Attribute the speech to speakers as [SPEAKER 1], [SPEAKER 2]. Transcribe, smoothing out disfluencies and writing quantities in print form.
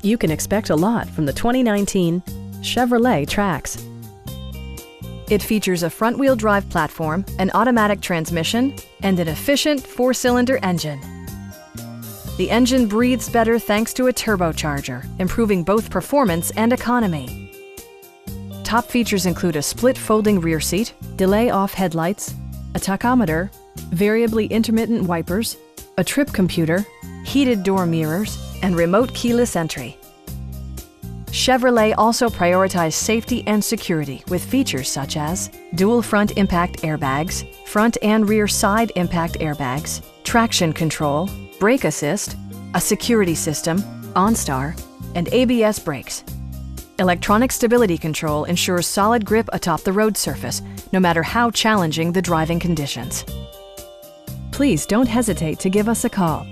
[SPEAKER 1] You can expect a lot from the 2019 Chevrolet Trax. It features a front-wheel drive platform, an automatic transmission, and an efficient 4-cylinder engine. The engine breathes better thanks to a turbocharger, improving both performance and economy. Top features include a split folding rear seat, delay-off headlights, a tachometer, variably intermittent wipers, a trip computer, heated door mirrors, and remote keyless entry. Chevrolet also prioritized safety and security with features such as dual front impact airbags, front and rear side impact airbags, traction control, brake assist, a security system, OnStar, and ABS brakes. Electronic stability control ensures solid grip atop the road surface, no matter how challenging the driving conditions. Please don't hesitate to give us a call.